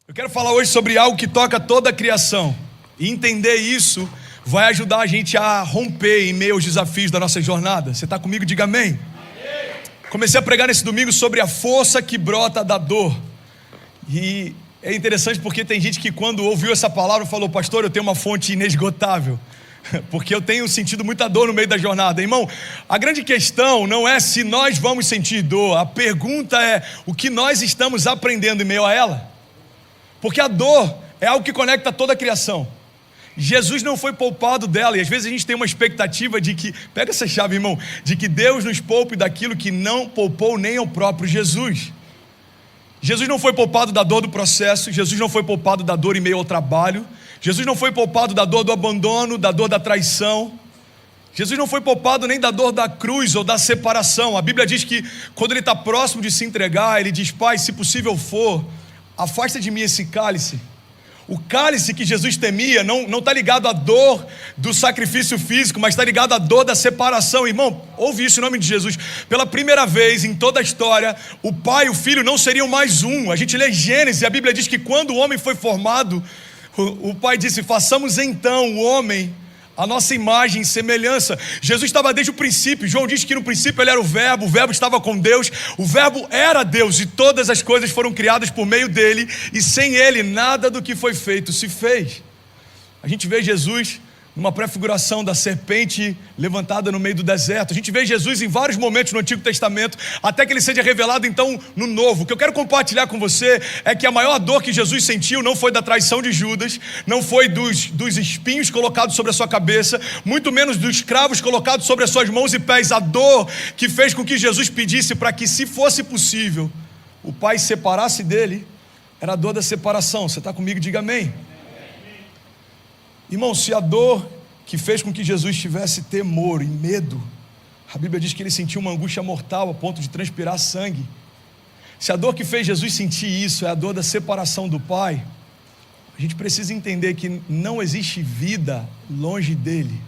Eu quero falar hoje sobre algo que toca toda a criação. E entender isso vai ajudar a gente a romper em meio aos desafios da nossa jornada. Você está comigo? Diga amém. Amém. Comecei a pregar nesse domingo sobre a força que brota da dor. E é interessante porque tem gente que quando ouviu essa palavra falou: pastor, eu tenho uma fonte inesgotável. Porque eu tenho sentido muita dor no meio da jornada. Irmão, a grande questão não é se nós vamos sentir dor. A pergunta é o que nós estamos aprendendo em meio a ela. Porque a dor é algo que conecta toda a criação. Jesus não foi poupado dela. E às vezes a gente tem uma expectativa de que, pega essa chave, irmão, de que Deus nos poupe daquilo que não poupou nem ao próprio Jesus. Jesus não foi poupado da dor do processo. Jesus não foi poupado da dor em meio ao trabalho. Jesus não foi poupado da dor do abandono, da dor da traição. Jesus não foi poupado nem da dor da cruz ou da separação. A Bíblia diz que quando ele está próximo de se entregar, ele diz: Pai, se possível for, afasta de mim esse cálice. O cálice que Jesus temia não está ligado à dor do sacrifício físico, mas está ligado à dor da separação. Irmão, ouve isso em nome de Jesus. Pela primeira vez em toda a história, o pai e o filho não seriam mais um. A gente lê Gênesis e a Bíblia diz que quando o homem foi formado, o pai disse: façamos então o homem a nossa imagem e semelhança. Jesus estava desde o princípio. João diz que no princípio ele era o verbo estava com Deus, o verbo era Deus e todas as coisas foram criadas por meio dele, e sem ele nada do que foi feito se fez. A gente vê Jesus numa prefiguração da serpente levantada no meio do deserto. A gente vê Jesus em vários momentos no Antigo Testamento, até que ele seja revelado então no Novo. O que eu quero compartilhar com você é que a maior dor que Jesus sentiu não foi da traição de Judas, não foi dos espinhos colocados sobre a sua cabeça, muito menos dos cravos colocados sobre as suas mãos e pés. A dor que fez com que Jesus pedisse para que, se fosse possível, o Pai separasse dele, era a dor da separação. Você está comigo? Diga amém. Irmão, se a dor que fez com que Jesus tivesse temor e medo, a Bíblia diz que ele sentiu uma angústia mortal a ponto de transpirar sangue. Se a dor que fez Jesus sentir isso é a dor da separação do Pai, a gente precisa entender que não existe vida longe dele.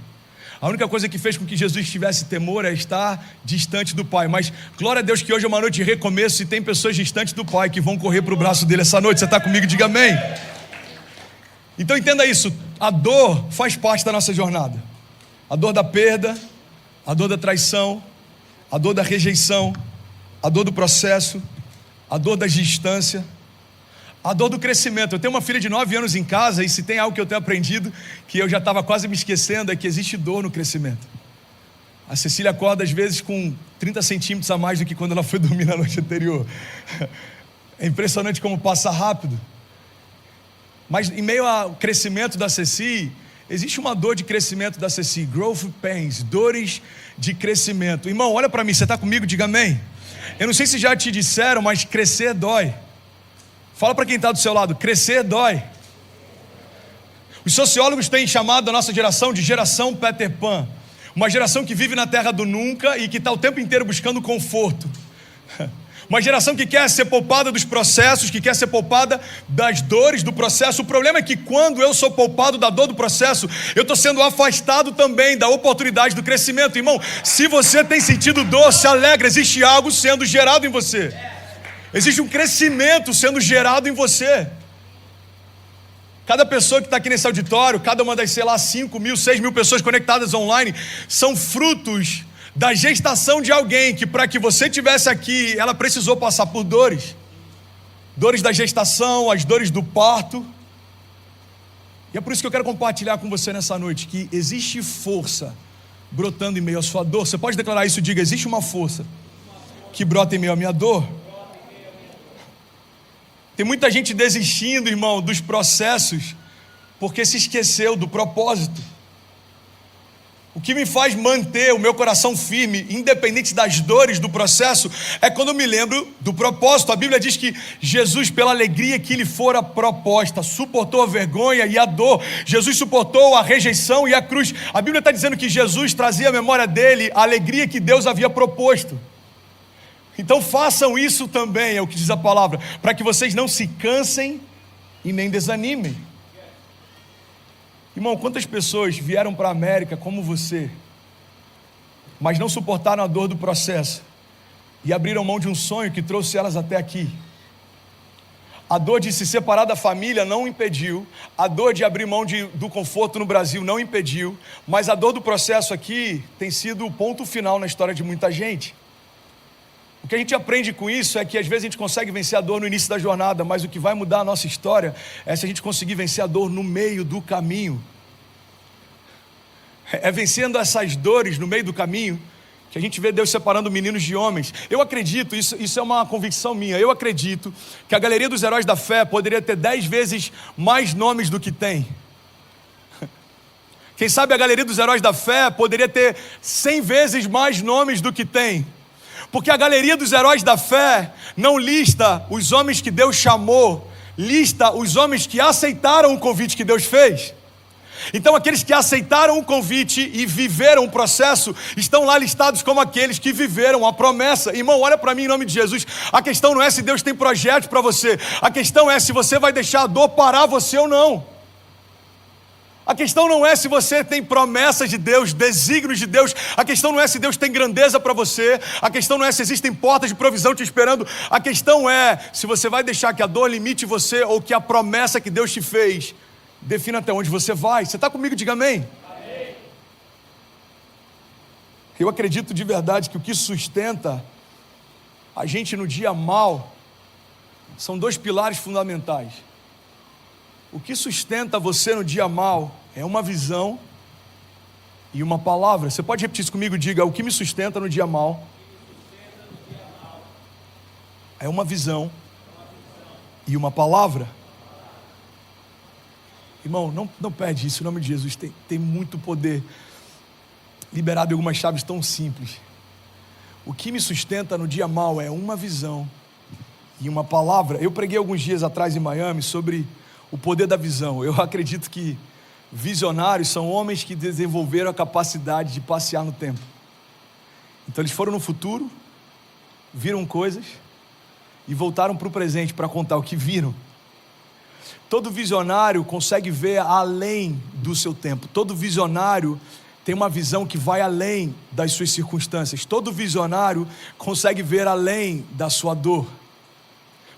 A única coisa que fez com que Jesus tivesse temor é estar distante do Pai. Mas glória a Deus que hoje é uma noite de recomeço e tem pessoas distantes do Pai que vão correr para o braço dele essa noite. Você está comigo? Diga amém. Então entenda isso, a dor faz parte da nossa jornada. A dor da perda, a dor da traição, a dor da rejeição, a dor do processo, a dor da distância, a dor do crescimento. Eu tenho uma filha de 9 anos em casa, e se tem algo que eu tenho aprendido, que eu já estava quase me esquecendo, é que existe dor no crescimento. A Cecília acorda às vezes com 30 centímetros a mais do que quando ela foi dormir na noite anterior. É impressionante como passa rápido. Mas em meio ao crescimento da Ceci, existe uma dor de crescimento da Ceci, growth pains, dores de crescimento. Irmão, olha para mim, você está comigo? Diga amém. Eu não sei se já te disseram, mas crescer dói. Fala para quem está do seu lado: crescer dói. Os sociólogos têm chamado a nossa geração de geração Peter Pan, uma geração que vive na terra do nunca e que está o tempo inteiro buscando conforto. Uma geração que quer ser poupada dos processos, que quer ser poupada das dores do processo. O problema é que quando eu sou poupado da dor do processo, eu estou sendo afastado também da oportunidade do crescimento. Irmão, se você tem sentido dor, se alegra, existe algo sendo gerado em você. Existe um crescimento sendo gerado em você. Cada pessoa que está aqui nesse auditório, cada uma das, 5 mil, 6 mil pessoas conectadas online, são frutos da gestação de alguém que, para que você estivesse aqui, ela precisou passar por dores. Dores da gestação, as dores do parto. E é por isso que eu quero compartilhar com você nessa noite que existe força brotando em meio à sua dor. Você pode declarar isso? Diga: existe uma força que brota em meio à minha dor. Tem muita gente desistindo, irmão, dos processos porque se esqueceu do propósito. O que me faz manter o meu coração firme, independente das dores do processo, é quando eu me lembro do propósito. A Bíblia diz que Jesus, pela alegria que lhe fora proposta, suportou a vergonha e a dor. Jesus suportou a rejeição e a cruz. A Bíblia está dizendo que Jesus trazia à memória dele a alegria que Deus havia proposto. Então façam isso também, é o que diz a palavra, para que vocês não se cansem e nem desanimem. Irmão, quantas pessoas vieram para a América como você, mas não suportaram a dor do processo e abriram mão de um sonho que trouxe elas até aqui? A dor de se separar da família não impediu, a dor de abrir mão do conforto no Brasil não impediu, mas a dor do processo aqui tem sido o ponto final na história de muita gente. O que a gente aprende com isso é que às vezes a gente consegue vencer a dor no início da jornada, mas o que vai mudar a nossa história é se a gente conseguir vencer a dor no meio do caminho. É vencendo essas dores no meio do caminho que a gente vê Deus separando meninos de homens. Eu acredito, isso é uma convicção minha, eu acredito que a galeria dos heróis da fé poderia ter 10 vezes mais nomes do que tem. Quem sabe a galeria dos heróis da fé poderia ter 100 vezes mais nomes do que tem. Porque a galeria dos heróis da fé não lista os homens que Deus chamou, lista os homens que aceitaram o convite que Deus fez. Então aqueles que aceitaram o convite e viveram o processo, estão lá listados como aqueles que viveram a promessa. Irmão, olha para mim em nome de Jesus. A questão não é se Deus tem projetos para você, a questão é se você vai deixar a dor parar você ou não. A questão não é se você tem promessas de Deus, desígnios de Deus. A questão não é se Deus tem grandeza para você. A questão não é se existem portas de provisão te esperando. A questão é se você vai deixar que a dor limite você ou que a promessa que Deus te fez defina até onde você vai. Você está comigo? Diga amém. Amém. Eu acredito de verdade que o que sustenta a gente no dia mal são 2 pilares fundamentais. O que sustenta você no dia mal é uma visão e uma palavra. Você pode repetir isso comigo? Diga: o que me sustenta no dia mal é uma visão e uma palavra. Irmão, não perde isso em nome de Jesus. Tem muito poder liberado em algumas chaves tão simples. O que me sustenta no dia mal é uma visão e uma palavra. Eu preguei alguns dias atrás em Miami sobre o poder da visão. Eu acredito que visionários são homens que desenvolveram a capacidade de passear no tempo. Então eles foram no futuro, viram coisas e voltaram para o presente para contar o que viram. Todo visionário consegue ver além do seu tempo. Todo visionário tem uma visão que vai além das suas circunstâncias. Todo visionário consegue ver além da sua dor.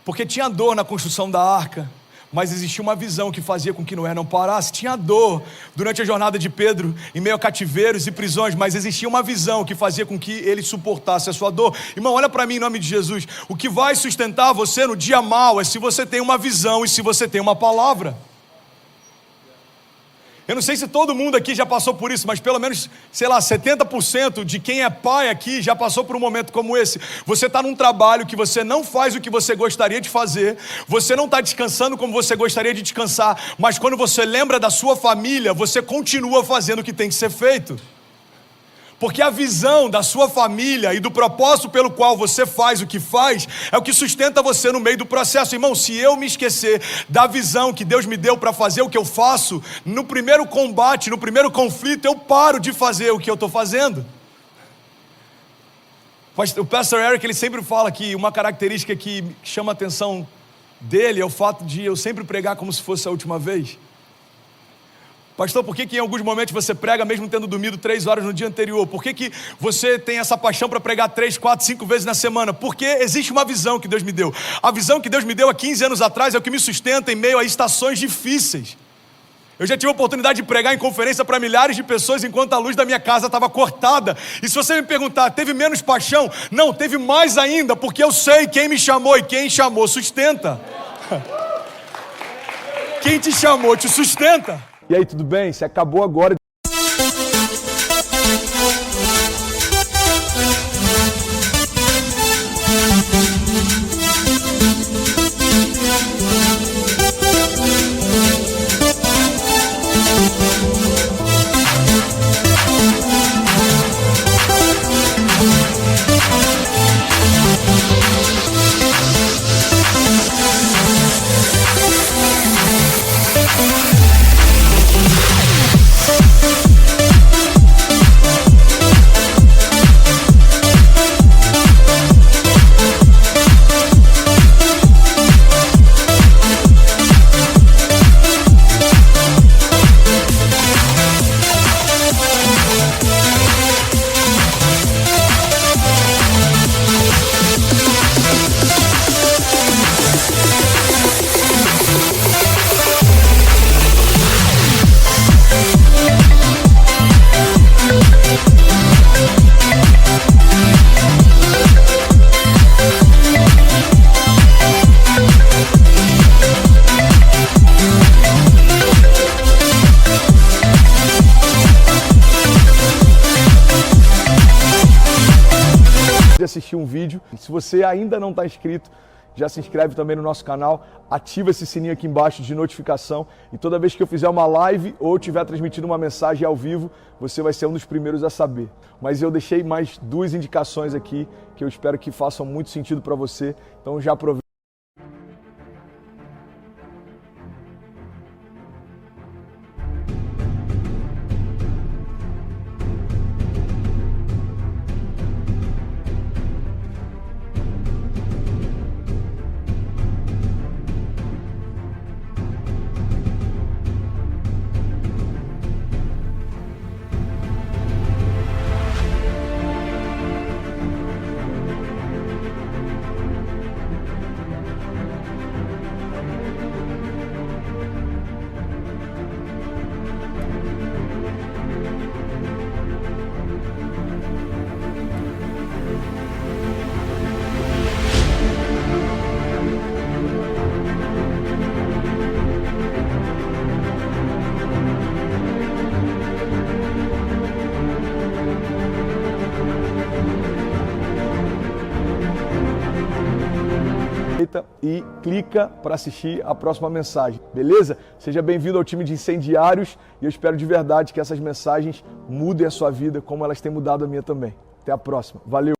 Porque tinha dor na construção da arca, mas existia uma visão que fazia com que Noé não parasse. Tinha dor durante a jornada de Pedro em meio a cativeiros e prisões, mas existia uma visão que fazia com que ele suportasse a sua dor. Irmão, olha para mim em nome de Jesus. O que vai sustentar você no dia mau é se você tem uma visão e se você tem uma palavra. Eu não sei se todo mundo aqui já passou por isso, mas pelo menos, 70% de quem é pai aqui já passou por um momento como esse. Você está num trabalho que você não faz o que você gostaria de fazer, você não está descansando como você gostaria de descansar, mas quando você lembra da sua família, você continua fazendo o que tem que ser feito. Porque a visão da sua família e do propósito pelo qual você faz o que faz é o que sustenta você no meio do processo. Irmão, se eu me esquecer da visão que Deus me deu para fazer o que eu faço, no primeiro combate, no primeiro conflito, eu paro de fazer o que eu estou fazendo. O Pastor Eric, ele sempre fala que uma característica que chama a atenção dele é o fato de eu sempre pregar como se fosse a última vez. Pastor, por que em alguns momentos você prega mesmo tendo dormido 3 horas no dia anterior? Por que você tem essa paixão para pregar 3, 4, 5 vezes na semana? Porque existe uma visão que Deus me deu. A visão que Deus me deu há 15 anos atrás é o que me sustenta em meio a estações difíceis. Eu já tive a oportunidade de pregar em conferência para milhares de pessoas enquanto a luz da minha casa estava cortada. E se você me perguntar, teve menos paixão? Não, teve mais ainda, porque eu sei quem me chamou e quem chamou sustenta. Quem te chamou te sustenta. E aí, tudo bem? Você acabou agora. assistir um vídeo. E se você ainda não está inscrito, já se inscreve também no nosso canal, ativa esse sininho aqui embaixo de notificação e toda vez que eu fizer uma live ou estiver transmitindo uma mensagem ao vivo, você vai ser um dos primeiros a saber. Mas eu deixei mais 2 indicações aqui que eu espero que façam muito sentido para você, então já aproveita. E clica para assistir a próxima mensagem, beleza? Seja bem-vindo ao time de incendiários e eu espero de verdade que essas mensagens mudem a sua vida como elas têm mudado a minha também. Até a próxima. Valeu!